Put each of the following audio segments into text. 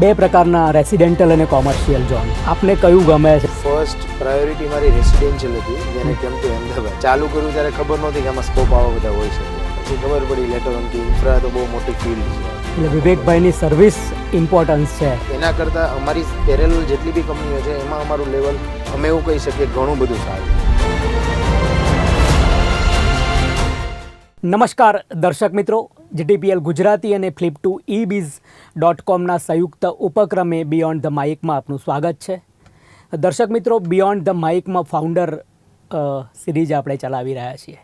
બે પ્રકારના રેસિડેન્ટલ અને કોમર્શિયલ ઝોન. આપને કયું ગમે છે? ફર્સ્ટ પ્રાયોરિટી મારી રેસિડેન્શિયલ હતી, જેને કેમ ટુ અમદાવાદ ચાલુ કર્યું ત્યારે ખબર નહોતી કે આમાં સ્કોપ આવા બધા હોય છે. પછી ખબર પડી લેટર ઓન કે ઇન્ફ્રા તો બહુ મોટી ફિલ્ડ છે. એટલે વિવેકભાઈની સર્વિસ ઇમ્પોર્ટન્સ છે. એના કરતાં અમારી પેરેલલ જેટલી બી કંપનીઓ છે એમાં અમારું લેવલ અમે એવું કહી શકીએ ઘણું બધું સારું. નમસ્કાર દર્શક મિત્રો, જીટીપીએલ ગુજરાતી અને flip2ebiz.comના સંયુક્ત ઉપક્રમે બિયોન્ડ ધ માઇકમાં આપનું સ્વાગત છે. દર્શક મિત્રો, બિયોન્ડ ધ માઇકમાં ફાઉન્ડર સિરીઝ આપણે ચલાવી રહ્યા છીએ.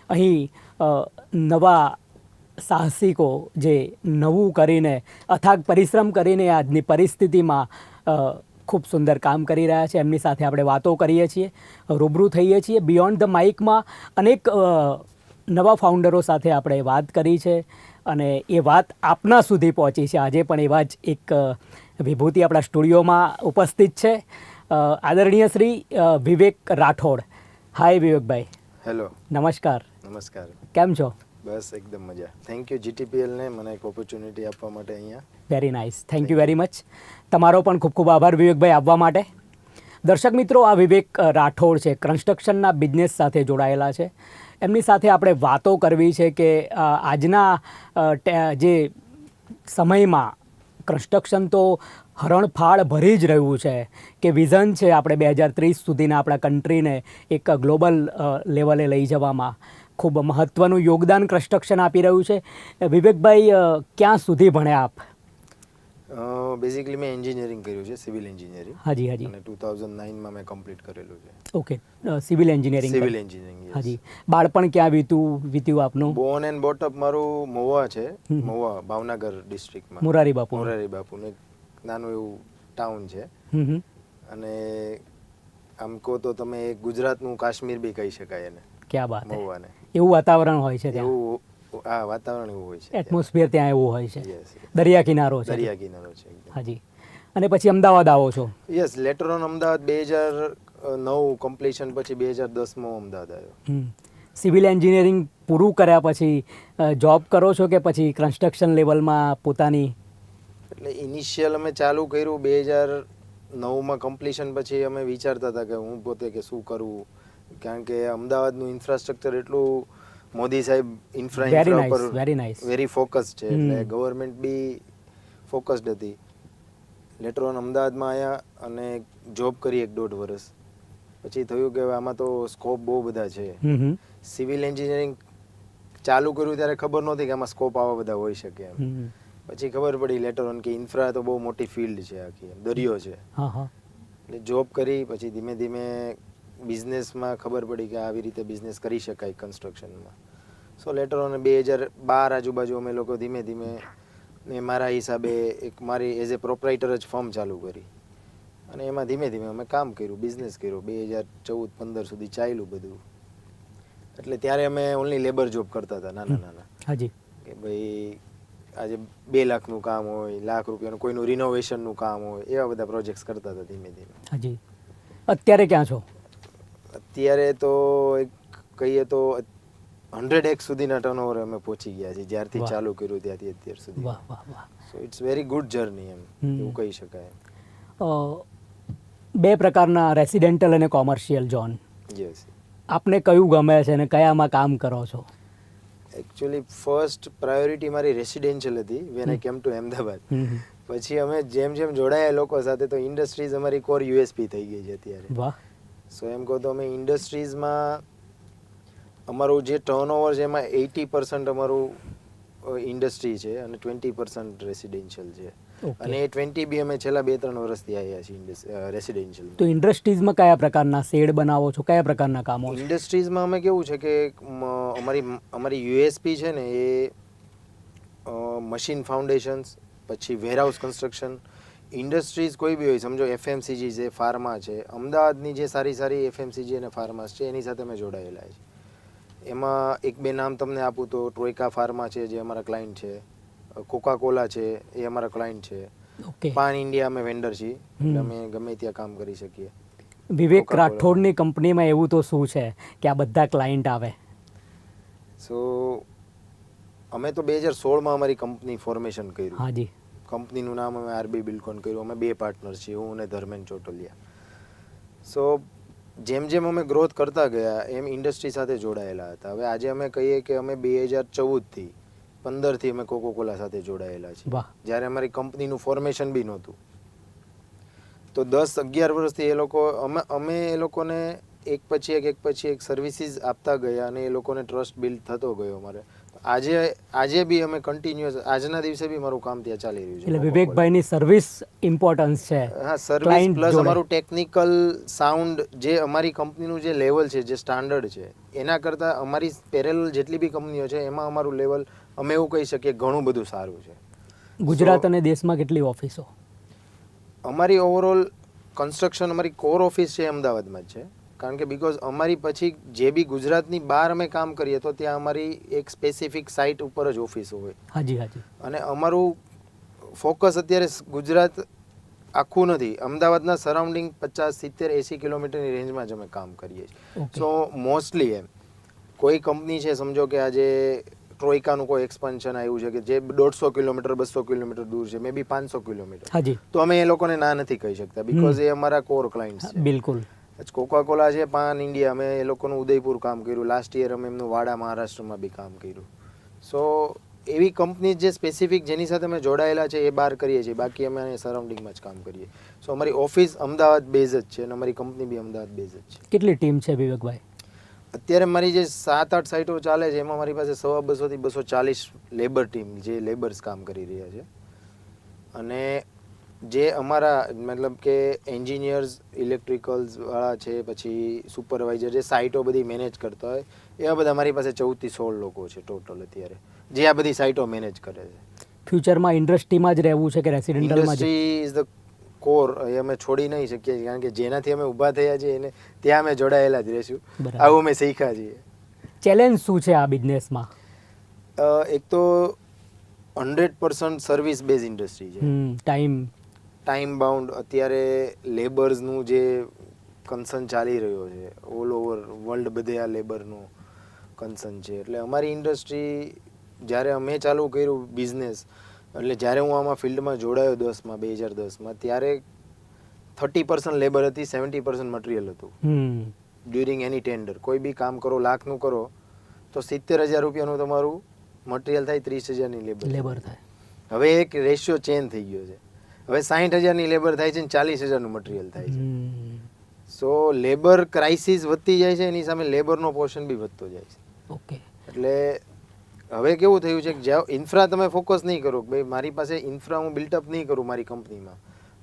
અહીં નવા સાહસિકો જે નવું કરીને અથાગ પરિશ્રમ કરીને આજની પરિસ્થિતિમાં ખૂબ સુંદર કામ કરી રહ્યા છે, એમની સાથે આપણે વાતો કરીએ છીએ, રૂબરૂ થઈએ છીએ. બિયોન્ડ ધ માઇકમાં અનેક નવા ફાઉન્ડરો સાથે આપણે વાત કરી છે અને એ વાત આપના સુધી પહોંચી છે. આજે પણ એવા જ એક વિભૂતિ આપણા સ્ટુડિયોમાં ઉપસ્થિત છે, આદરણીય શ્રી વિવેક રાઠોડ. હાય વિવેકભાઈ. હેલો. નમસ્કાર. નમસ્કાર. કેમ છો? બસ એકદમ મજા. થેન્ક યુ જીટીપીએલને મને એક ઓપોર્ચ્યુનિટી આપવા માટે અહીંયા. Very nice, thank you very much. તમારો પણ ખૂબ ખૂબ આભાર વિવેકભાઈ આવવા માટે. દર્શક મિત્રો, આ વિવેક રાઠોડ છે, કન્સ્ટ્રક્શનના બિઝનેસ સાથે જોડાયેલા છે. એમની સાથે આપણે વાતો કરવી છે કે આજના જે સમયમાં કન્સ્ટ્રક્શન તો હરણફાળ ભરી જ રહ્યું છે, કે વિઝન છે આપણે 2030 સુધીના આપણા કન્ટ્રીને એક ગ્લોબલ લેવલે લઈ જવામાં ખૂબ મહત્ત્વનું યોગદાન કન્સ્ટ્રક્શન આપી રહ્યું છે. વિવેકભાઈ, ક્યાં સુધી ભણ્યા આપ? બેઝિકલી મેં એન્જિનિયરિંગ કર્યું છે, સિવિલ એન્જિનિયરિંગ. હાજી હાજી. અને 2009માં મેં કમ્પ્લીટ કરેલું છે. Okay, civil engineering. Civil engineering. હાજી. બાળપણ ક્યાં વીત્યું આપનું? બોર્ન એન્ડ બોટઅપ મારું મહુવા છે. મહુવા ભાવનગર ડિસ્ટ્રિક્ટમાં. મોરારી બાપુનું એક નાનું એવું ટાઉન છે. અને આમ કહો તો તમે ગુજરાતનું કાશ્મીર બી કહી શકાય એને. ક્યાં વાત. મહુવાને એવું વાતાવરણ હોય છે ત્યાં? એવું હા, વાતાવરણ એવું હોય છે. એટમોસ્ફિયર ત્યાં એવું હોય છે. દરિયા કિનારો છે. દરિયા કિનારો છે. હાજી. અને પછી અમદાવાદ આવો છો? Yes, letter on Ahmedabad 2009 completion પછી 2010માં અમદાવાદ આવ્યો. સિવિલ એન્જિનિયરિંગ પૂરું કર્યા પછી જોબ કરો છો કે પછી કન્સ્ટ્રક્શન લેવલમાં પોતાની? એટલે ઇનિશિયલ અમે ચાલુ કર્યું 2009માં કમ્પ્લીશન પછી અમે વિચારતા હતા કે હું પોતે કે શું કરવું, કારણ કે અમદાવાદનું ઇન્ફ્રાસ્ટ્રક્ચર એટલું મોદી સાહેબ ઇન્ફ્રા પર વેરી ફોકસ છે, એટલે ગવર્મેન્ટ બી ફોકસ્ડ હતી. લેટર ઓન અમદાવાદમાં આવ્યા અને જોબ કરી 1.5 વર્ષ. પછી થયું કે આમાં તો સ્કોપ બહુ બધા છે. સિવિલ એન્જિનિયરિંગ ચાલુ કર્યું ત્યારે ખબર નહોતી કે આમાં સ્કોપ આવા બધા હોઈ શકે એમ. પછી ખબર પડી લેટર ઓન કે ઇન્ફ્રા તો બહુ મોટી ફિલ્ડ છે, આખી દરિયો છે. એટલે જોબ કરી પછી ધીમે ધીમે બિઝનેસમાં ખબર પડી કે આવી રીતે બિઝનેસ કરી શકાય કન્સ્ટ્રક્શનમાં. સો લેટર ઓન 2012 આજુબાજુ અમે લોકો ધીમે ધીમે મેં મારા હિસાબે એક મારી એઝ એ પ્રોપરાઇટર જ ફર્મ ચાલુ કરી અને એમાં ધીમે ધીમે અમે કામ કર્યું, બિઝનેસ કર્યો. 2014-15 સુધી ચાલ્યું બધું. એટલે ત્યારે અમે ઓનલી લેબર જોબ કરતા હતા, નાના નાના. હાજી. કે ભાઈ આજે 2 લાખનું કામ હોય, લાખ રૂપિયાનું કોઈનું રિનોવેશનનું કામ હોય, એવા બધા પ્રોજેક્ટ્સ કરતા હતા ધીમે ધીમે. હાજી. અત્યારે ક્યાં છો? અત્યારે તો કહીએ તો 100x સુધીના ટર્નઓવર અમે પહોંચી ગયા છીએ, જ્યારથી ચાલુ કર્યું ત્યાંથી અત્યાર સુધી. વાહ વાહ વાહ. So it's very good journey એમ એવું કહી શકાય. બે પ્રકારના રેસિડેન્ટલ અને કોમર્શિયલ ઝોન. યસ. આપને કયું ગમે છે અને કયામાં કામ કરો છો? એકચ્યુઅલી ફર્સ્ટ પ્રાયોરિટી મારી રેસિડેન્શિયલ હતી when I came to Ahmedabad. પછી અમે જેમ જેમ જોડાયા લોકો સાથે તો ઇન્ડસ્ટ્રીઝ અમારી કોર યુએસપી થઈ ગઈ છે અત્યારે. વાહ. સો એમ કહો તો અમે ઇન્ડસ્ટ્રીઝમાં અમારું જે ટર્નઓવર છે એમાં 80% અમારું ઇન્ડસ્ટ્રી છે અને 20% રેસિડેન્શિયલ છે. અને એ 20 બી અમે છેલ્લા 2-3 વર્ષથી આવ્યા છીએ રેસિડેન્શિયલ. તો ઇન્ડસ્ટ્રીઝમાં કયા પ્રકારના શેડ બનાવો છો, કયા પ્રકારના કામો? ઇન્ડસ્ટ્રીઝમાં અમે કેવું છે કે અમારી યુએસપી છે ને એ મશીન ફાઉન્ડેશન્સ, પછી વેરહાઉસ કન્સ્ટ્રક્શન. ઇન્ડસ્ટ્રીઝ કોઈ બી હોય, સમજો એફએમસીજી છે, ફાર્મા છે, અમદાવાદની જે સારી સારી એફએમસીજી અને ફાર્માસ છે એની સાથે અમે જોડાયેલા છે. એમાં 1-2 નામ તમને આપું તો ટ્રોયકા ફાર્મા છે જે અમારા ક્લાયન્ટ છે, કોકા કોલા છે એ અમારા ક્લાયન્ટ છે, પાન ઇન્ડિયા અમે વેન્ડર છીએ, એટલે અમે ગમે ત્યાં કામ કરી શકીએ. વિવેક રાઠોડની કંપનીમાં એવું તો શું છે કે આ બધા ક્લાયન્ટ આવે? સો અમે તો 2016માં અમારી કંપની ફોર્મેશન કર્યું. હાજી. કંપનીનું નામ અમે આરબી બિલ્ડકોન કર્યું. અમે 2 પાર્ટનર છીએ, હું અને ધર્મેન્દ્ર ચોટલિયા. સો જેમ જેમ અમે ગ્રોથ કરતા ગયા એમ ઇન્ડસ્ટ્રી સાથે જોડાયેલા હતા. હવે આજે અમે કહીએ કે અમે 2014થી 15થી અમે કોકોકોલા સાથે જોડાયેલા છીએ. વાહ. જ્યારે અમારી કંપનીનું ફોર્મેશન બી નહોતું. તો 10-11 વર્ષથી એ લોકો અમે એ લોકોને એક પછી એક સર્વિસીસ આપતા ગયા અને એ લોકોને ટ્રસ્ટ બિલ્ડ થતો ગયો અમારે. આજે બી અમે કન્ટિન્યુઅસ આજના દિવસે બી મારું કામ ત્યાં ચાલી રહ્યું છે. એટલે વિવેકભાઈની સર્વિસ ઇમ્પોર્ટન્સ છે. હા, સર્વિસ પ્લસ અમારું ટેકનિકલ સાઉન્ડ, જે અમારી કંપનીનું જે લેવલ છે, જે સ્ટાન્ડર્ડ છે, એના કરતાં અમારી પેરેલલ જેટલી બી કંપનીઓ છે એમાં અમારું લેવલ અમે એવું કહી શકીએ ઘણું બધું સારું છે. ગુજરાત અને દેશમાં કેટલી ઓફિસો? અમારી ઓવરઓલ કન્સ્ટ્રક્શન, અમારી કોર ઓફિસ છે અમદાવાદમાં જ છે. કારણ કે બીકોઝ અમારી પછી જે બી ગુજરાતની બહાર અમે કામ કરીએ તો ત્યાં અમારી એક સ્પેસિફિક સાઇટ ઉપર જ ઓફિસો હોય. હાજી હાજી. અને અમારું ફોકસ અત્યારે ગુજરાત આખું નથી, અમદાવાદના સરાઉન્ડિંગ 50-70-80 કિલોમીટરની રેન્જમાં જ અમે કામ કરીએ છીએ. સો મોસ્ટલી એમ કોઈ કંપની છે, સમજો કે આજે ટ્રોયકાનું કોઈ એક્સપાન્શન આવ્યું છે કે જે 150 કિલોમીટર 200 કિલોમીટર દૂર છે, મે બી 500 કિલોમીટર, હાજી, તો અમે એ લોકોને ના નથી કહી શકતા બીકોઝ એ અમારા કોર ક્લાયન્ટ્સ છે. બિલકુલ. કોકાકોલા છે પાન ઇન્ડિયા, અમે એ લોકોનું ઉદયપુર કામ કર્યું. લાસ્ટ યર અમે એમનું વાડા મહારાષ્ટ્રમાં બી કામ કર્યું. સો એવી કંપની જે સ્પેસિફિક જેની સાથે અમે જોડાયેલા છે એ બહાર કરીએ છીએ, બાકી અમે સરાઉન્ડિંગમાં જ કામ કરીએ. સો અમારી ઓફિસ અમદાવાદ બેઝ જ છે અને અમારી કંપની બી અમદાવાદ બેઝ જ છે. કેટલી ટીમ છે વિવેકભાઈ? અત્યારે મારી જે 7-8 સાઇટો ચાલે છે એમાં મારી પાસે 200 થી 240 લેબર ટીમ, જે લેબર્સ કામ કરી રહ્યા છે. અને જે અમારા મતલબ કે એન્જિનિયર્સ, ઇલેક્ટ્રિકલ્સ વાળા છે, પછી સુપરવાઇઝર જે સાઇટો બધી મેનેજ કરતા હોય, એવા બધા મારી પાસે 14 થી 16 લોકો છે ટોટલ અત્યારે, જે આ બધી સાઇટો મેનેજ કરે છે. ફ્યુચરમાં ઇન્ડસ્ટ્રીમાં જ રહેવું છે કે રેસિડેન્ટલમાં? ઇન્ડસ્ટ્રી ઇઝ ધ કોર, એ અમે છોડી નહીં શકીએ કારણ કે જેનાથી અમે ઊભા થયા છીએ એને ત્યાં અમે જોડાયેલા જ રહીશું. આવું અમે શીખ્યા છીએ. ચેલેન્જ શું છે આ બિઝનેસમાં? એક તો 100% સર્વિસ બેઝ ઇન્ડસ્ટ્રી છે. Time bound. અત્યારે લેબર્સનું જે કન્સર્ન ચાલી રહ્યો છે ઓલ ઓવર વર્લ્ડ, બધે આ લેબરનું કન્સર્ન છે. એટલે અમારી ઇન્ડસ્ટ્રી, જ્યારે અમે ચાલુ કર્યું બિઝનેસ, એટલે જ્યારે હું આમાં ફિલ્ડમાં જોડાયો 2010માં, ત્યારે 30% લેબર હતી, 70% મટીરિયલ હતું. ડ્યુરિંગ એની ટેન્ડર કોઈ બી કામ કરો, લાખનું કરો તો 70,000 રૂપિયાનું તમારું મટીરિયલ થાય, 30,000ની લેબર થાય. હવે એક રેશિયો ચેન્જ થઈ ગયો છે. હવે 60,000ની લેબર થાય છે ને 40,000નું મટીરિયલ થાય છે. સો લેબર ક્રાઇસિસ વધતી જાય છે, એની સામે લેબરનો પોર્શન બી વધતો જાય છે. ઓકે. એટલે હવે કેવું થયું છે કે જ્યાં ઇન્ફ્રા તમે ફોકસ નહીં કરો, ભાઈ મારી પાસે ઇન્ફ્રા હું બિલ્ટઅપ નહીં કરું મારી કંપનીમાં,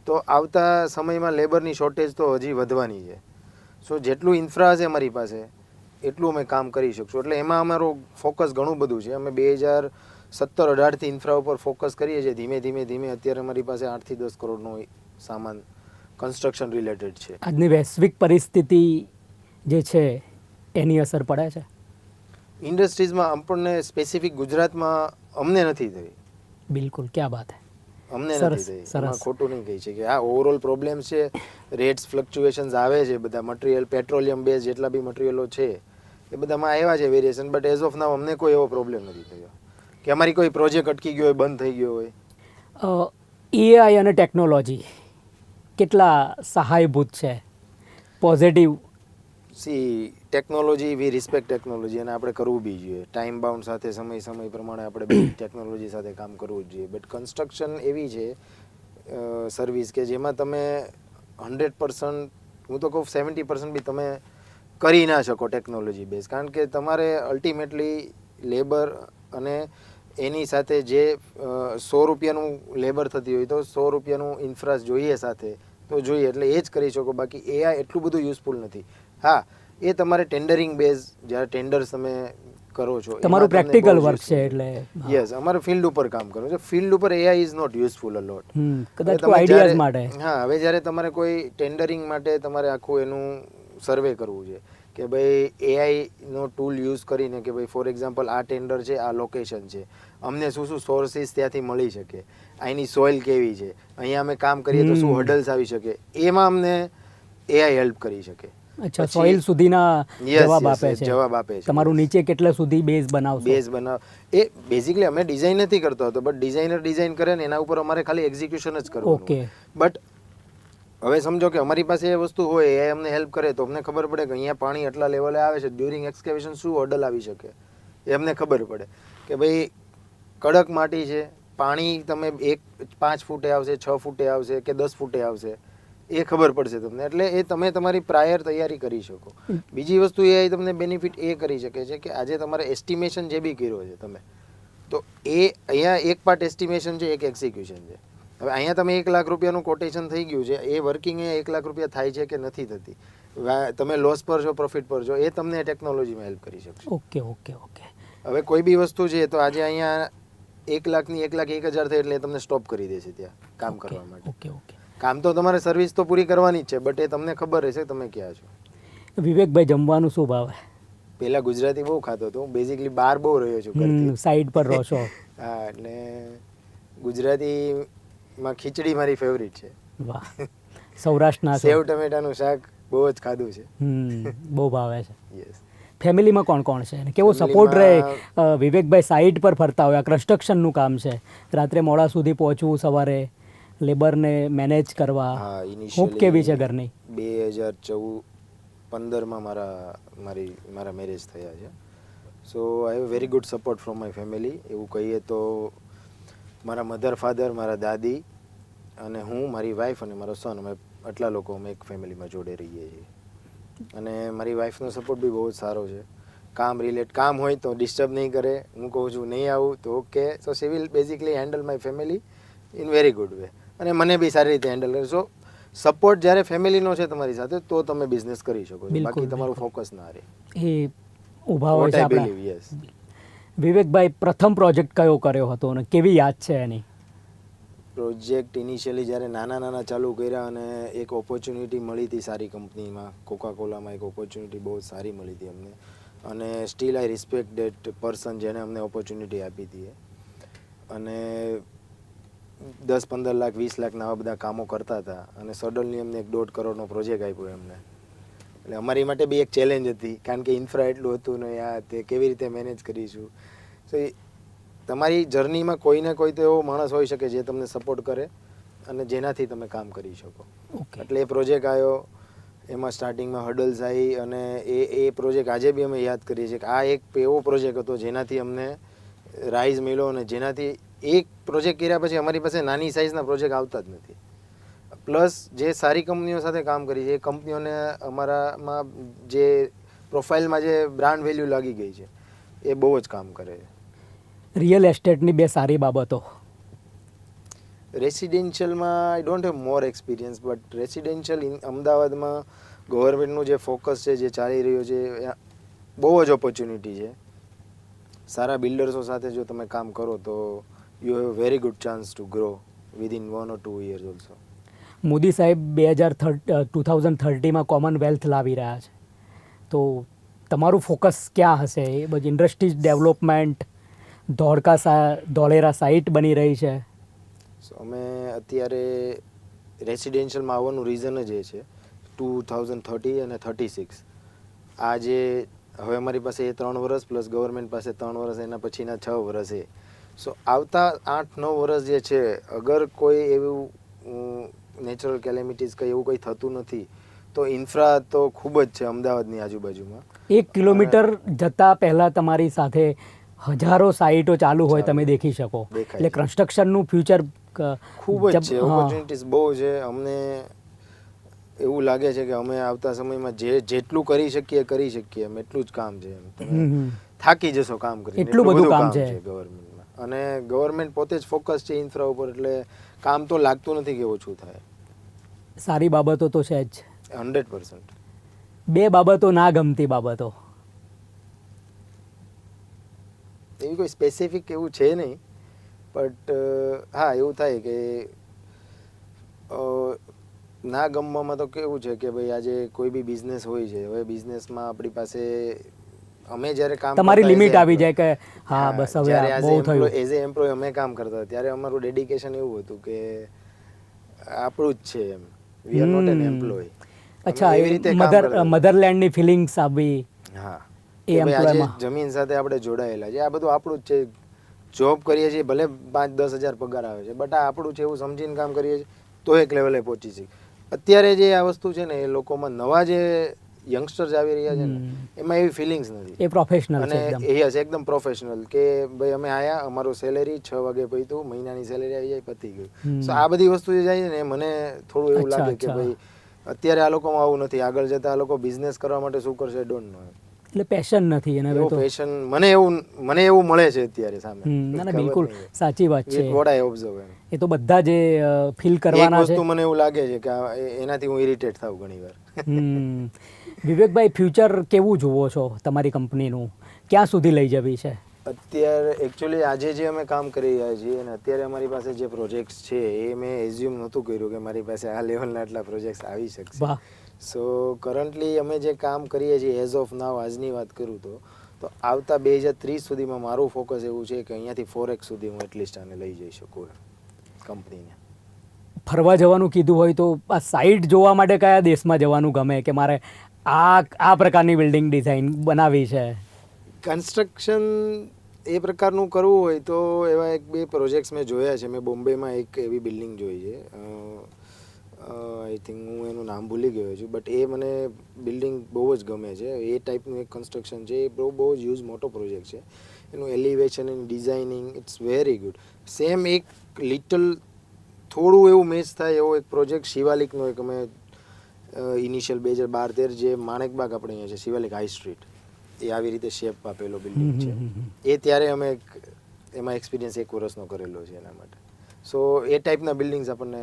તો આવતા સમયમાં લેબરની શોર્ટેજ તો હજી વધવાની છે. સો જેટલું ઇન્ફ્રા હશે અમારી પાસે એટલું અમે કામ કરી શકશું. એટલે એમાં અમારું ફોકસ ઘણું બધું છે. અમે 2017-18થી ઇન્ફ્રા ઉપર ફોકસ કરીએ છીએ. ધીમે અત્યારે અમારી પાસે 8 થી 10 કરોડનો સામાન કન્સ્ટ્રક્શન રિલેટેડ છે. આજની વૈશ્વિક પરિસ્થિતિ જે છે એની અસર પડે છે ઇન્ડસ્ટ્રીઝમાં? આપણને સ્પેસિફિક ગુજરાતમાં અમને નથી થઈ. બિલકુલ, ક્યાં બાત હે. અમને નથી થઈ, એમાં ખોટું નહીં કહી શકીએ. હા, ઓવરઓલ પ્રોબ્લેમ છે, રેટ્સ ફ્લક્ચ્યુએશન્સ આવે છે, બધા મટીરિયલ, પેટ્રોલિયમ બેઝ જેટલા બી મટીરિયલો છે એ બધામાં આવ્યા છે વેરિએશન, બટ એઝ ઓફ નાઉ અમને કોઈ એવો પ્રોબ્લેમ નથી થયો કે અમારી કોઈ પ્રોજેક્ટ અટકી ગયો હોય, બંધ થઈ ગયો હોય. એઆઈ અને ટેકનોલોજી કેટલા સહાયભૂત છે? પોઝિટિવ? સી, ટેકનોલોજી, વી રિસ્પેક્ટ ટેકનોલોજી, અને આપણે કરવું બી જોઈએ. ટાઈમ બાઉન્ડ સાથે, સમય પ્રમાણે આપણે બધી ટેકનોલોજી સાથે કામ કરવું જ જોઈએ. બટ કન્સ્ટ્રક્શન એવી છે સર્વિસ કે જેમાં તમે 100%, હું તો કહું 70% બી તમે કરી ના શકો ટેકનોલોજી બેઝ. કારણ કે તમારે અલ્ટિમેટલી લેબર અને એની સાથે જે 100 રૂપિયાનું લેબર થતી હોય તો 100 રૂપિયાનું ઇન્ફ્રા જોઈએ સાથે તો જોઈએ, એટલે એ જ કરી શકો. બાકી એઆઈ એટલું બધું યુઝફુલ નથી. હા, એ તમારે ટેન્ડરિંગ બેઝ, જ્યારે ટેન્ડર્સ તમે કરો છો, તમારું પ્રેક્ટિકલ વર્ક છે. એટલે યસ, અમારે ફિલ્ડ ઉપર કામ કરવું છે. ફિલ્ડ ઉપર એઆઈ ઇઝ નોટ યુઝફુલ અ લોટ. કદાચ કોઈ આઈડિયાઝ માટે. હા, હવે જ્યારે તમારે કોઈ ટેન્ડરિંગ માટે તમારે આખું એનું સર્વે કરવું છે કે ભાઈ એઆઈનો ટૂલ યુઝ કરીને કે ભાઈ ફોર એક્ઝામ્પલ આ ટેન્ડર છે, આ લોકેશન છે, અમને શું સોર્સિસ ત્યાંથી મળી શકે, અહીંની સોઇલ કેવી છે, અહીંયા અમે કામ કરીએ તો શું હડલ્સ આવી શકે, એમાં અમને એઆઈ હેલ્પ કરી શકે. અચ્છા, પછી- સોઇલ સુધીના Yes, જવાબ yes, આપે છે. જવાબ આપે છે. તમારું નીચે કેટલા સુધી બેઝ બનાવશો? બેઝ બનાવ એ બેઝિકલી અમે ડિઝાઇન નથી કરતો હતો, બટ ડિઝાઇનર ડિઝાઇન કરે ને એના ઉપર અમારે ખાલી એક્ઝિક્યુશન જ કરવાનું. ઓકે. બટ હવે સમજો કે અમારી પાસે એ વસ્તુ હોય, એ અમને હેલ્પ કરે તો અમને ખબર પડે કે અહીંયા પાણી એટલા લેવલે આવે છે, ડ્યુરિંગ એક્સકેવેશન શું હોડલ આવી શકે એ અમને ખબર પડે કે ભાઈ કડક માટી છે, પાણી તમે 5 ફૂટે આવશે, 6 ફૂટે આવશે કે 10 ફૂટે આવશે, એ ખબર પડશે તમને. એટલે એ તમે તમારી પ્રાયર તૈયારી કરી શકો. બીજી વસ્તુ એ તમને બેનિફિટ એ કરી શકે છે કે આજે તમારે એસ્ટિમેશન જે બી કર્યો છે તમે, તો એ અહીંયા એક પાર્ટ એસ્ટિમેશન છે, એક એક્ઝિક્યુશન છે. હવે અહીંયા તમે 1 લાખ રૂપિયાનું કોટેશન થઈ ગયું છે, એ વર્કિંગ એ 1 લાખ રૂપિયા થાય છે કે નથી થતી, તમે લોસ પર છો પ્રોફિટ પર છો, એ તમને ટેકનોલોજીમાં હેલ્પ કરી શકશે. Okay okay okay. હવે કોઈ બી વસ્તુ છે તો આજે અહીંયા 1 લાખની 1,01,000 થાય એટલે એ તમને સ્ટોપ કરી દેશે ત્યાં કામ કરવા માટે. Okay okay. કામ તો તમારે સર્વિસ તો પૂરી કરવાની જ છે, બટ એ તમને ખબર રહેશે કે તમે ક્યાં છો. વિવેકભાઈ, જમવાનું શું ભાવે? પહેલા ગુજરાતી બહુ ખાતો હતો, હું બેઝિકલી બહાર બહુ રહ્યો છું ઘરથી. સાઈડ પર રહો છો. હા, એટલે ગુજરાતીમાં ખીચડી મારી ફેવરિટ છે. વાહ, સૌરાષ્ટ્રના છો. સેવ ટમેટાનું શાક બહુ જ ખાધું છે. બહુ ભાવે છે. યસ. ફેમિલીમાં કોણ કોણ છે અને કેવો સપોર્ટ રહે? વિવેકભાઈ સાઇટ પર ફરતા હોય, આ કન્સ્ટ્રક્શનનું કામ છે, રાત્રે મોડા સુધી પહોંચવું, સવારે લેબરને મેનેજ કરવા, હા, હોપ કેવી છે ઘરની? 2015માં મારા મેરેજ થયા છે. So I have very good support from my family. એવું કહીએ તો મારા મધર ફાધર, મારા દાદી અને હું, મારી વાઈફ અને મારો સન, અમે આટલા લોકો અમે એક ફેમિલીમાં જોડે રહીએ છીએ. અને મારી વાઈફનો સપોર્ટ બી બહુ જ સારો છે. કામ હોય તો ડિસ્ટર્બ નહીં કરે, હું કહું છું નહીં આવું તો okay. So she will basically handle my family in very good way, અને મને બી સારી રીતે હેન્ડલ કરે. સો સપોર્ટ જ્યારે ફેમિલીનો છે તમારી સાથે તો તમે બિઝનેસ કરી શકો છો, બાકી તમારું ફોકસ ના રહે. એ ઊભા હોય છે આપણા. યસ. વિવેકભાઈ, પ્રથમ પ્રોજેક્ટ કયો કર્યો હતો અને કેવી યાદ છે એની? પ્રોજેક્ટ ઇનિશિયલી જ્યારે નાના ચાલુ કર્યા અને એક ઓપોર્ચ્યુનિટી મળી હતી સારી કંપનીમાં, કોકા કોલામાં એક ઓપોર્ચ્યુનિટી બહુ સારી મળી હતી અમને, અને સ્ટીલ આઈ રિસ્પેક્ટ ડેટ પર્સન જેણે અમને ઓપોર્ચ્યુનિટી આપી હતી. અને 10-15 લાખ 20 લાખના આવા બધા કામો કરતા હતા, અને સડનલી અમને 1.5 કરોડનો પ્રોજેક્ટ આપ્યો એમને. એટલે અમારી માટે બી એક ચેલેન્જ હતી, કારણ કે ઇન્ફ્રા એટલું હતું ને યાર, તે કેવી રીતે મેનેજ કરીશું. સો તમારી જર્નીમાં કોઈને કોઈ તો એવો માણસ હોઈ શકે જે તમને સપોર્ટ કરે અને જેનાથી તમે કામ કરી શકો. એટલે એ પ્રોજેક્ટ આવ્યો, એમાં સ્ટાર્ટિંગમાં હર્ડલ્સ આવી, અને એ પ્રોજેક્ટ આજે બી અમે યાદ કરીએ છીએ કે આ એક એવો પ્રોજેક્ટ હતો જેનાથી અમને રાઇઝ મળ્યો, અને જેનાથી એક પ્રોજેક્ટ કર્યા પછી અમારી પાસે નાની સાઇઝના પ્રોજેક્ટ આવતા જ નથી. પ્લસ જે સારી કંપનીઓ સાથે કામ કરી છે, એ કંપનીઓને અમારામાં જે પ્રોફાઇલમાં જે બ્રાન્ડ વેલ્યુ લાગી ગઈ છે, એ બહુ જ કામ કરે છે. રિયલ એસ્ટેટની 2 સારી બાબતો. રેસિડેન્શિયલમાં I don't have more experience, but residential અમદાવાદમાં ગવર્મેન્ટનું જે ફોકસ છે, જે ચાલી રહ્યું છે, બહુ જ ઓપોર્ચ્યુનિટી છે. સારા બિલ્ડર્સો સાથે જો તમે કામ કરો તો you have very good chance two grow within 1 or 2 years also. Modi સાહેબ 2030માં કોમનવેલ્થ લાવી રહ્યા છે, તો તમારું ફોકસ ક્યાં હશે? એ બધી ઇન્ડસ્ટ્રીઝ ડેવલપમેન્ટ, ધોળેરા સાઇટ બની રહી છે. સો અમે અત્યારે રેસિડેન્શિયલમાં આવવાનું રીઝન જ એ છે, 2030 અને 36 આ જે હવે અમારી પાસે એ 3 વર્ષ પ્લસ ગવર્મેન્ટ પાસે 3 વર્ષ, એના પછીના 6 વર્ષ એ. સો આવતા 8-9 વર્ષ જે છે, અગર કોઈ એવું નેચરલ કેલેમિટીઝ કંઈ એવું કંઈ થતું નથી તો ઇન્ફ્રા તો ખૂબ જ છે અમદાવાદની આજુબાજુમાં. 1 કિલોમીટર જતાં પહેલાં તમારી સાથે હજારો સાઇટો ચાલુ હોય, તમે દેખી શકો. એટલે કન્સ્ટ્રક્શનનું ફ્યુચર ખૂબ જ છે, ઓપોર્ચ્યુનિટીઝ બહુ છે. અમને એવું લાગે છે કે અમે આવતા સમયમાં જેટલું કરી શકીએ એમ એટલું જ કામ છે. તમે થાકી જશો કામ કરીને, એટલું બધું કામ છે ગવર્મેન્ટમાં. અને ગવર્મેન્ટ પોતે જ ફોકસ છે ઇન્ફ્રા ઉપર, એટલે કામ તો લાગતું નથી કે ઓછું થાય. સારી બાબતો તો છે જ. 100%. 2 બાબતો ના ગમતી બાબતો. એવી કોઈ સ્પેસિફિક એવું છે નહીં, બટ હા એવું થાય કે ના ગમવામાં તો કેવું છે કે ભાઈ આજે કોઈ બી બિઝનેસ હોય છે, હવે બિઝનેસમાં આપણી પાસે અમે જ્યારે કામ તમારી લિમિટ આવી જાય કે હા બસ હવે બહુ થયું. એઝ એ એમ્પ્લોય અમે કામ કરતા ત્યારે અમારું ડેડિકેશન એવું હતું કે આપણું જ છે એમ, we are not an employ. અચ્છા એવી રીતે કામ કરતા હતા. મધરલેન્ડની ફિલિંગ્સ આવવી હા એ કે ભાઈ આજે એમ્પ્લોયમાં જમીન સાથે આપણે જોડાયેલા છે, આ બધું આપણું જ છે. જોબ કરીએ છીએ ભલે 5-10 હજાર પગાર આવે છે, બટ આ આપણું છે એવું સમજીને કામ કરીએ છીએ તો એક લેવલે પહોંચી છીએ. અત્યારે જે આ વસ્તુ છે ને એ લોકોમાં નવા જે યંગસ્ટર્સ આવી રહ્યા છે ને એમાં એવી ફિલિંગ્સ નથી. એ પ્રોફેશનલ અને છે એકદમ. એ હશે એકદમ પ્રોફેશનલ કે ભાઈ અમે આયા, અમારું સેલેરી 6 વાગે પૈતું, મહિનાની સેલેરી આવી જાય, પતી ગયું. સો આ બધી વસ્તુ જે જાય છે ને એ મને થોડું એવું અચ્છા, લાગે કે અચ્છા. ભાઈ અત્યારે આ લોકોમાં આવું નથી. આગળ જતા આ લોકો બિઝનેસ કરવા માટે શું કરશે ડોન્ટ નો. એટલે પેશન નથી એને હવે એવો તો. પેશન મને એવું મળે છે અત્યારે સામે. ના ના ખબર બિલકુલ નહીં. સાચી વાત છે. With what I observe એમ. એ તો બધા જે ફીલ એક કરવાના છે. વસ્તુ મને એવું લાગે છે કે એનાથી હું ઇરિટેટ થાઉં ઘણીવાર. વિવેકભાઈ, ફ્યુચર કેવું જુઓ છો તમારી કંપનીનું? ક્યાં સુધી લઈ જવી છે? અત્યારે એકચ્યુઅલી આજે જે અમે કામ કરી રહ્યા છીએ અને અત્યારે અમારી પાસે જે પ્રોજેક્ટ્સ છે એ મેં એઝ્યુમ નહોતું કર્યું કે મારી પાસે આ લેવલના આટલા પ્રોજેક્ટ્સ આવી શકશે. વાહ. સો કરન્ટલી અમે જે કામ કરીએ છીએ એઝ ઓફ નાવ, આજની વાત કરું તો આવતા 2030 સુધીમાં મારું ફોકસ એવું છે કે અહીંયાથી 4x સુધી હું એટલીસ્ટ આને લઈ જઈ શકું કંપનીને. ફરવા જવાનું કીધું હોય તો આ સાઇટ જોવા માટે કયા દેશમાં જવાનું ગમે કે મારે આ પ્રકારની બિલ્ડિંગ ડિઝાઇન બનાવી છે? કન્સ્ટ્રક્શન એ પ્રકારનું કરવું હોય તો એવા 1-2 પ્રોજેક્ટ્સ મેં જોયા છે. મેં બોમ્બેમાં એક એવી બિલ્ડિંગ જોઈ છે, આઈ થિંક હું એનું નામ ભૂલી ગયો છું, બટ એ મને બિલ્ડિંગ બહુ જ ગમે છે. એ ટાઈપનું એક કન્સ્ટ્રક્શન છે, એ બહુ જ યુઝ મોટો પ્રોજેક્ટ છે. એનું elevation and designing it's very good. Same એક લિટલ થોડું એવું મેચ થાય એવો એક પ્રોજેક્ટ શિવાલિકનો એક અમે ઇનિશિયલ 2012-13 જે માણેકબાગ આપણે અહીંયા છે શિવાલિક હાઈ સ્ટ્રીટ, એ આવી રીતે શેપ આપેલો બિલ્ડિંગ છે. એ ત્યારે અમે એમાં એક્સપિરિયન્સ 1 વર્ષનો કરેલો છે એના માટે. સો એ ટાઈપના બિલ્ડિંગ્સ આપણને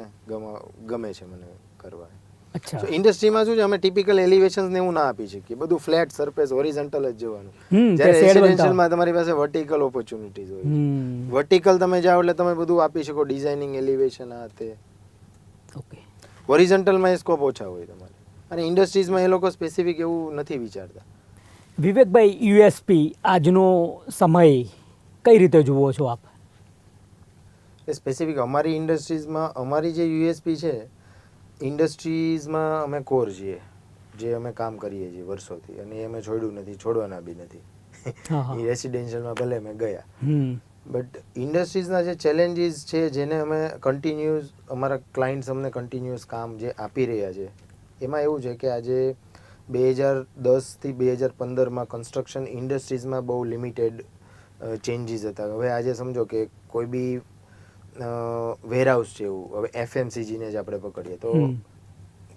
ગમે છે મને કરવા. અચ્છા. સો ઇન્ડસ્ટ્રીમાં શું છે, અમે ટિપિકલ એલિવેશન્સ ને એવું ના આપી શકીએ, બધું ફ્લેટ સરફેસ હોરિઝોન્ટલ જ જવાનું. જ્યારે રેસિડેન્શિયલમાં તમારી પાસે વર્ટિકલ ઓપોર્ચ્યુનિટીઝ હોય છે. વર્ટિકલ તમે જાઓ એટલે તમે બધું આપી શકો, ડિઝાઇનિંગ, એલિવેશન, આ તે. ઓકે. હોરિઝોન્ટલમાં એ સ્કોપ ઓછા હોય તમારે, અને ઇન્ડસ્ટ્રીઝમાં એ લોકો સ્પેસિફિક એવું નથી વિચારતા. વિવેકભાઈ, યુએસપી આજનો સમય કઈ રીતે જુઓ છો આપ? એ સ્પેસિફિક અમારી ઇન્ડસ્ટ્રીઝમાં અમારી જે યુએસપી છે, ઇન્ડસ્ટ્રીઝમાં અમે કોર છીએ, જે અમે કામ કરીએ છીએ વર્ષોથી, અને એ અમે છોડ્યું નથી, છોડવાના બી નથી. એ રેસિડેન્શિયલમાં ભલે અમે ગયા, બટ ઇન્ડસ્ટ્રીઝના જે ચેલેન્જીસ છે જેને અમે કન્ટિન્યુઅસ, અમારા ક્લાયન્ટ્સ અમને કન્ટિન્યુઅસ કામ જે આપી રહ્યા છે, એમાં એવું છે કે આજે 2010થી 2015માં કન્સ્ટ્રક્શન ઇન્ડસ્ટ્રીઝમાં બહુ લિમિટેડ ચેન્જીસ હતા. હવે આજે સમજો કે કોઈ બી વેરહાઉસ છે એવું, હવે એફએમસીજીને જ આપણે પકડીએ તો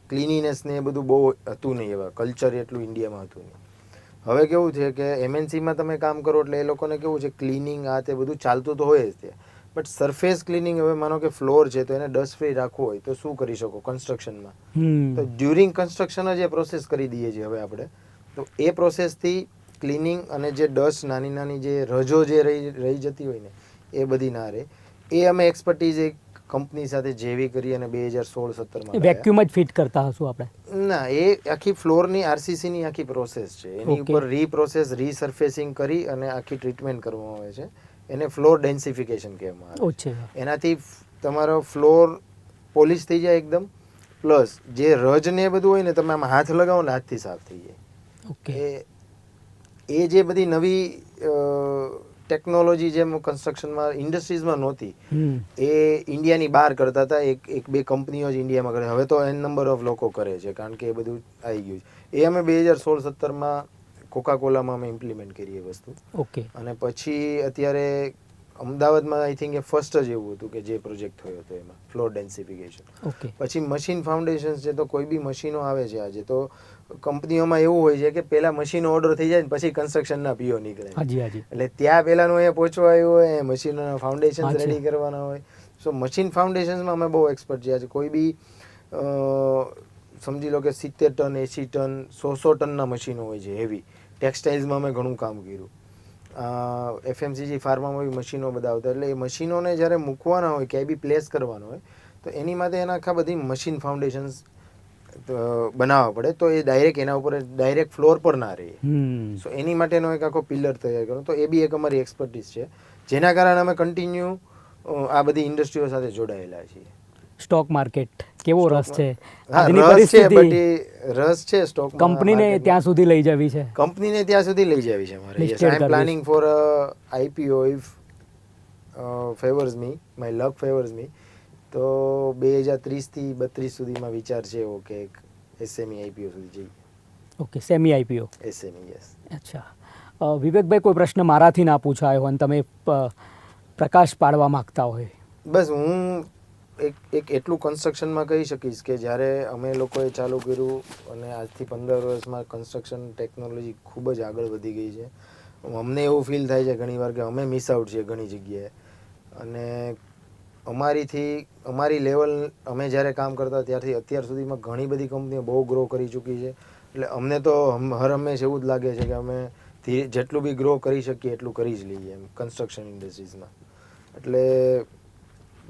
ક્લીનીનેસ ને એ બધું બહુ હતું નહીં, એવા કલ્ચર એટલું ઇન્ડિયામાં હતું નહીં. હવે કેવું છે કે એમએનસીમાં તમે કામ કરો એટલે એ લોકોને કેવું છે, ક્લિનિંગ આ તે બધું ચાલતું તો હોય જ ત્યાં, બટ સરફેસ ક્લિનિંગ, હવે માનો કે ફ્લોર છે તો એને ડસ્ટ ફ્રી રાખવું હોય તો શું કરી શકો કન્સ્ટ્રક્શનમાં? તો ડ્યુરિંગ કન્સ્ટ્રક્શન જ એ પ્રોસેસ કરી દઈએ છીએ હવે આપણે. તો એ પ્રોસેસથી ક્લિનિંગ અને જે ડસ્ટ નાની નાની જે રજો જે રહી જતી હોય ને એ બધી ના રહે. એ અમે એક્સપર્ટીઝ એક કંપની સાથે જેવી કરી અને 2016-17માં વેક્યુમ જ ફિટ કરતા હશું આપણે? ના, એ આખી ફ્લોરની આરસીસીની આખી પ્રોસેસ છે, એની ઉપર રીપ્રોસેસ, રીસર્ફેસિંગ કરી અને આખી ટ્રીટમેન્ટ કરવામાં આવે છે. એને ફ્લોર ડેન્સિફિકેશન કહેવામાં આવે છે. એનાથી તમારો ફ્લોર પોલિશ થઈ જાય એકદમ, પ્લસ જે રજ ને એ બધું હોય ને તમે આમાં હાથ લગાવો ને હાથથી સાફ થઈ જાય. ઓકે. એ જે બધી નવી ટેકનોલોજી જેમ કન્સ્ટ્રક્શનમાં ઇન્ડસ્ટ્રીઝમાં નહોતી, એ ઇન્ડિયાની બહાર કરતા હતા. એક બે કંપનીઓ જ ઇન્ડિયામાં કરે, હવે તો એન નંબર ઓફ લોકો કરે છે, કારણ કે એ બધું આવી ગયું છે. એ અમે 2016-17માં કોકાકોલામાં અમે ઇમ્પ્લિમેન્ટ કરી એ વસ્તુ. ઓકે. અને પછી અત્યારે અમદાવાદમાં આઈ થિંક એ ફર્સ્ટ જ એવું હતું કે જે પ્રોજેક્ટ થયો હતો એમાં ફ્લોર ડેન્સિફિકેશન. ઓકે. પછી મશીન ફાઉન્ડેશન્સ છે, તો કોઈ બી મશીનો આવે છે આજે તો કંપનીઓમાં એવું હોય છે કે પહેલા મશીનો ઓર્ડર થઈ જાય ને પછી કન્સ્ટ્રક્શનના પીઓ નીકળે. હાજી હાજી. એટલે ત્યાં પહેલાનું એ પહોંચવા આવ્યું હોય, મશીનોના ફાઉન્ડેશન રેડી કરવાના હોય. સો મશીન ફાઉન્ડેશન્સમાં અમે બહુ એક્સપર્ટ છીએ. આજે કોઈ બી સમજી લો કે 70 ટન, 80 ટન, 100 ટનના મશીનો હોય છે હેવી. ટેક્સટાઇલ્સમાં અમે ઘણું કામ કર્યું. એફએમસીજી ફાર્મામાં બી મશીનો બધા આવતા, એટલે એ મશીનોને જ્યારે મૂકવાના હોય, ક્યાંય બી પ્લેસ કરવાનો હોય, તો એની માટે એના આખા બધી મશીન ફાઉન્ડેશન્સ બનાવવા પડે, તો એ ડાયરેક્ટ એના ઉપર ડાયરેક્ટ ફ્લોર પર ના રહે. સો એની માટેનો એક આખો પિલર તૈયાર કરવો, તો એ બી એક અમારી એક્સપર્ટીઝ છે, જેના કારણે અમે કન્ટિન્યુ આ બધી ઇન્ડસ્ટ્રીઓ સાથે જોડાયેલા છીએ. સ્ટોક માર્કેટ કેવો રસ છે હા, આજની રસ છે, પરિસ્થિતિ but રસ છે સ્ટોક કંપનીને ત્યાં સુધી લઈ જવી છે. કંપનીને ત્યાં સુધી લઈ જવી છે મારે. યસ, Listed આઈ એમ કરવી planning for IPO if favours me, my luck favours me. તો 2030 થી 32 સુધીમાં વિચાર છે એવો કે એક SME IPO સુધી જઈએ. Okay, semi IPO. SME, yes. અચ્છા, વિવેકભાઈ, કોઈ પ્રશ્ન મારાથી ના પૂછાયો હોય અને તમે પ્રકાશ પાડવા માંગતા હોય? બસ હું એક એટલું કન્સ્ટ્રક્શનમાં કહી શકીશ કે જ્યારે અમે લોકોએ ચાલુ કર્યું અને આજથી 15 વર્ષમાં કન્સ્ટ્રક્શન ટેકનોલોજી ખૂબ જ આગળ વધી ગઈ છે. અમને એવું ફીલ થાય છે ઘણીવાર કે અમે મિસ આઉટ છીએ ઘણી જગ્યાએ. અને અમારી લેવલ અમે જ્યારે કામ કરતા ત્યારથી અત્યાર સુધીમાં ઘણી બધી કંપનીઓ બહુ ગ્રો કરી ચૂકી છે. એટલે અમને તો હર હંમેશ એવું જ લાગે છે કે અમે જેટલું બી ગ્રો કરી શકીએ એટલું કરી જ લઈએ એમ કન્સ્ટ્રક્શન ઇન્ડસ્ટ્રીઝમાં. એટલે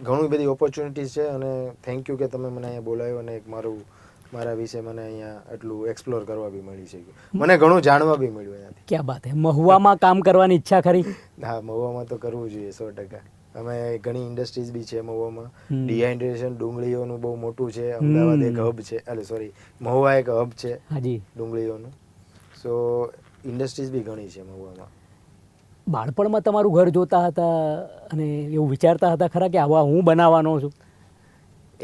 ઘણી બધી ઓપોર્ચ્યુનિટીઝ છે અને થેન્ક યુ કે તમે મને અહીંયા બોલાવ્યો અને એક મારા વિશે મને અહીંયા એટલું એક્સપ્લોર કરવા બી મળી છે. મને ઘણું જાણવા બી મળ્યું અહીંયાથી. ક્યાં બાત હે. મહુવામાં કામ કરવાની ઈચ્છા ખરી? હા, મહુવામાં તો કરવું જોઈએ 100%. અમે ઘણી ઇન્ડસ્ટ્રીઝ બી છે મહુવામાં. ડિહાઇડ્રેશન ડુંગળીઓનું બહુ મોટું છે. અમદાવાદ એક હબ છે, સોરી, મહુવા એક હબ છે હાજી ડુંગળીઓનું. સો ઇન્ડસ્ટ્રીઝ બી ઘણી છે મહુવામાં. બાળપણમાં તમારું ઘર જોતા હતા અને એવું વિચારતા હતા ખરા કે આવા હું બનાવવાનો છું?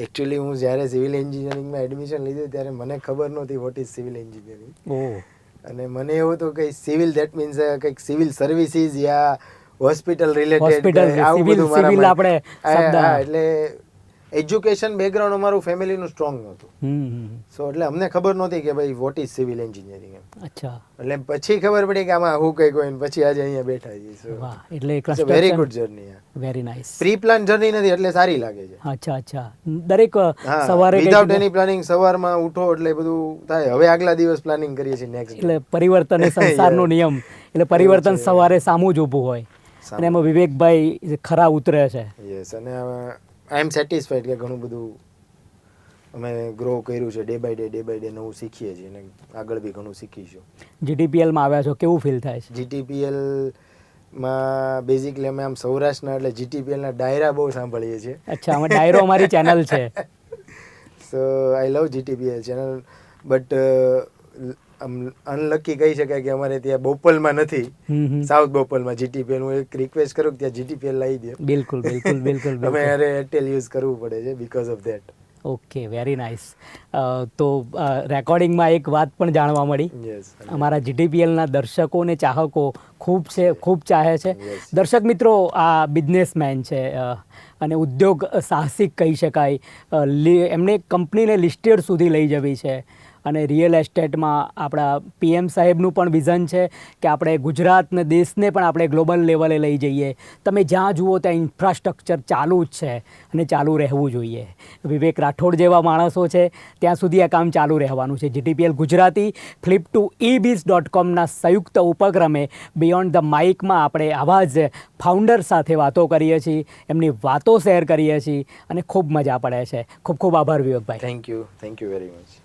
એકચ્યુઅલી હું જ્યારે સિવિલ એન્જિનિયરિંગમાં એડમિશન લીધું ત્યારે મને ખબર નહોતી વોટ ઇઝ સિવિલ એન્જિનિયરિંગ. ઓહ. અને મને એવું હતું કે સિવિલ દેટ મીન્સ કંઈક સિવિલ સર્વિસીસ યા હોસ્પિટલ રિલેટેડ આવું બધું મારા આપણે હા, એટલે એજ્યુકેશન બેકગ્રાઉન્ડ અમારું ફેમિલીનું સ્ટ્રોંગ નહોતું. સો એટલે અમને ખબર નહોતી કે ભાઈ વોટ ઇઝ સિવિલ એન્જિનિયરિંગ એમ. અચ્છા. એટલે પછી ખબર પડી કે આમાં હું કંઈક હોય ને પછી આજે અહીંયા બેઠા છીએ. વાહ, એટલે very good journey. Very nice. Pre plan journey નથી એટલે સારી લાગે છે. અચ્છા અચ્છા. દરેક સવારે વિધાઉટ એની પ્લાનિંગ સવારમાં ઉઠો એટલે બધું થાય. હવે આગલા દિવસ પ્લાનિંગ કરીએ છીએ નેક્સ્ટ. એટલે પરિવર્તન એ સંસારનો નિયમ. એટલે પરિવર્તન સવારે સામું જ ઊભું હોય અને એમાં વિવેકભાઈ ખરા ઉતરે છે. યસ, અને આઈ એમ સેટિસ્ફાઈડ કે ઘણું બધું અમે ગ્રો કર્યું છે. ડે બાય ડે નવું શીખીએ છીએ અને આગળ બી ઘણું શીખીશું. જીટીપીએલમાં આવ્યા છો, કેવું ફીલ થાય છે? GTPL માં બેઝિકલી અમે આમ સૌરાષ્ટ્રના એટલે GTPLના ડાયરા બહુ સાંભળીએ છીએ. અચ્છા, અમે ડાયરો અમારી ચેનલ છે. So I love GTPL channel, but unlucky કહી શકાય કે અમારે ત્યાં બોપલમાં નથી, સાઉથ બોપલમાં GTPL. હું એક રિક્વેસ્ટ કરું કે ત્યાં GTPL લાવી દે. બિલકુલ બિલકુલ બિલકુલ. અમે અરે એરટેલ યુઝ કરવું પડે છે because of that. Okay, very nice. તો રેકોર્ડિંગમાં એક વાત પણ જાણવા મળી. અમારા જીટીપીએલના દર્શકો અને ચાહકો ખૂબ ચાહે છે. દર્શક મિત્રો, આ બિઝનેસમેન છે અને ઉદ્યોગ સાહસિક કહી શકાય. એમને કંપનીને લિસ્ટેડ સુધી લઈ જવી છે અને રિયલ એસ્ટેટમાં આપણા PM સાહેબનું પણ વિઝન છે કે આપણે ગુજરાતને દેશને પણ આપણે ગ્લોબલ લેવલે લઈ જઈએ. તમે જ્યાં જુઓ ત્યાં ઇન્ફ્રાસ્ટ્રક્ચર ચાલુ જ છે અને ચાલુ રહેવું જોઈએ. વિવેક રાઠોડ જેવા માણસો છે ત્યાં સુધી આ કામ ચાલુ રહેવાનું છે. GTPL ગુજરાતી flip2ebiz.comના સંયુક્ત ઉપક્રમે બિયોન્ડ ધ માઇકમાં આપણે આવા જ ફાઉન્ડર સાથે વાતો કરીએ છીએ, એમની વાતો શેર કરીએ છીએ અને ખૂબ મજા પડે છે. ખૂબ ખૂબ આભાર Vivekbhai. Thank you very much.